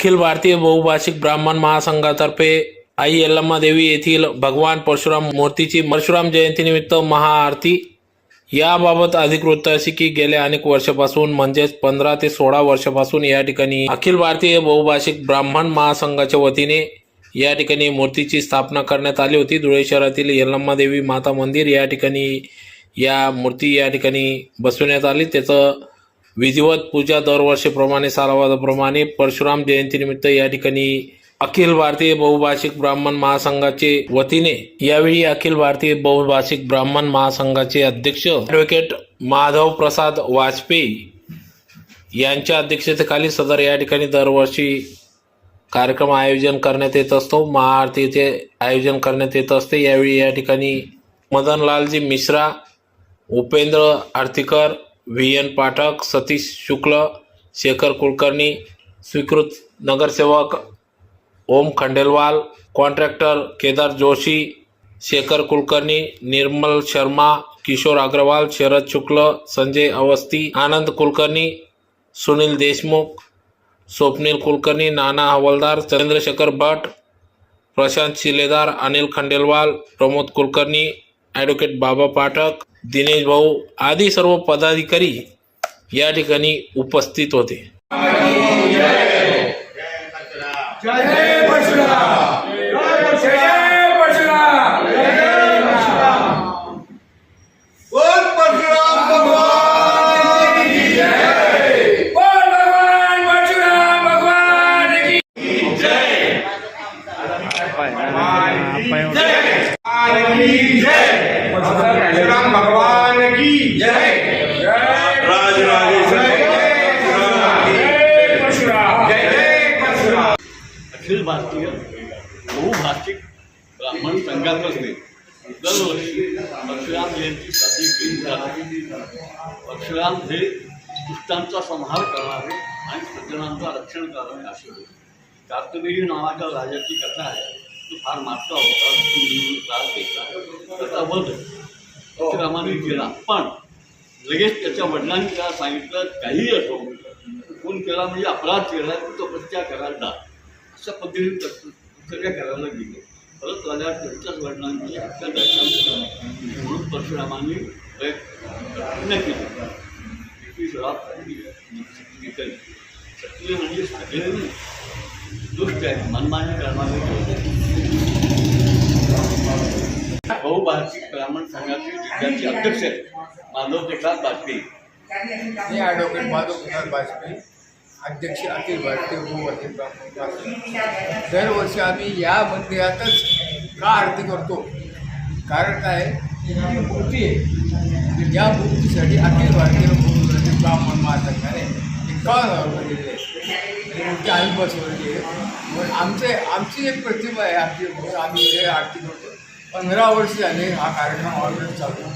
अखिल भारतीय बहुभाषिक ब्राह्मण महासंघातर्फे आई यल्लम्मा देवी येथील भगवान परशुराम मूर्तीची परशुराम जयंतीनिमित्त महाआरती। याबाबत अधिक वृत्त अशी की गेल्या अनेक वर्षापासून म्हणजेच 15 ते 16 वर्षापासून या ठिकाणी अखिल भारतीय बहुभाषिक ब्राह्मण महासंघाच्या वतीने या ठिकाणी मूर्तीची स्थापना करण्यात आली होती। धुळे शहरातील यल्लम्मा देवी माता मंदिर या ठिकाणी या मूर्ती या ठिकाणी बसवण्यात आली। त्याचं विधिवत पूजा दरवर्षीप्रमाणे सालाबादाप्रमाणे परशुराम जयंतीनिमित्त या ठिकाणी अखिल भारतीय बहुभाषिक ब्राह्मण महासंघाचे वतीने यावेळी अखिल भारतीय बहुभाषिक ब्राह्मण महासंघाचे अध्यक्ष ॲडव्होकेट माधव प्रसाद वाजपेयी यांच्या अध्यक्षतेखाली सदर या ठिकाणी दरवर्षी कार्यक्रम आयोजन करण्यात येत असतो। महाआरतीचे आयोजन करण्यात येत असते। यावेळी या ठिकाणी मदनलालजी मिश्रा, उपेंद्र आरतीकर, VN पाठक, सतीश शुक्ल, शेखर कुलकर्णी, स्वीकृत नगरसेवक ओम खंडेलवाल, कॉन्ट्रॅक्टर केदार जोशी, शेखर कुलकर्णी, निर्मल शर्मा, किशोर अग्रवाल, शरद शुक्ल, संजय अवस्थी, आनंद कुलकर्णी, सुनील देशमुख, स्वप्नील कुलकर्णी, नाना हवलदार, चंद्रशेखर भट, प्रशांत शिलेदार, अनिल खंडेलवाल, प्रमोद कुलकर्णी, ॲडव्होकेट बाबा पाठक, दिनेश भाऊ आदी सर्व पदाधिकारी या ठिकाणी उपस्थित होते। जय परशुराम, जय परशुराम, जय परशुराम। बोल परशुराम भगवान की जय। बोल भगवान परशुराम भगवान की जय। परशुराम भगवान की जय। अखिल भारतीय बहुभाषिक ब्राह्मण संघातर्फे दरवर्षी परशुराम जयंती साजरी केली जाते। परशुराम हे दुष्टांचा संहार करणारे आणि सज्जनांचा रक्षण करणारे असे होते। कार्तवीर्य नावाच्या राजाची कथा आहे। तो फार मागचा होता, त्रास द्यायचा, त्याचा वध परशुरामाने केला। पण लगेच त्याच्या वडिलांनी त्याला सांगितलं काहीही असो, खून केला म्हणजे अपराध केला तर तो प्रत्याग करायला जा, अशा पद्धतीने सगळ्या करायला गेले। परत आल्या त्यांच्याच वडिलांची हक्क दर्शन म्हणून परशुरामांनी प्रयत्न केले। सत्य म्हणजे सगळे दुष्ट आहे, मनमानी करणारे। बहुभाषिक ब्राह्मण संघाचे जिल्ह्याचे अध्यक्ष माधव प्रसाद वाजपेयी। मी ॲडव्होकेट माधव प्रसाद वाजपेयी, अध्यक्ष अखिल भारतीय बहुभाषिक ब्राह्मण महासंघ। दरवर्षी आम्ही या मंदिरातच का आरती करतो? कारण काय, ही मूर्ती आहे, या मूर्तीसाठी अखिल भारतीय बहुभाषिक ब्राह्मण महासंघाने 51,000 रुपये दिले आणि मूर्ती आम्ही बसवली आहे। मग आमची एक प्रतिभा आहे, आमची आम्ही हे आरती करतो। 15 वर्ष झाले हा कार्यक्रम ऑलरेडी चालू।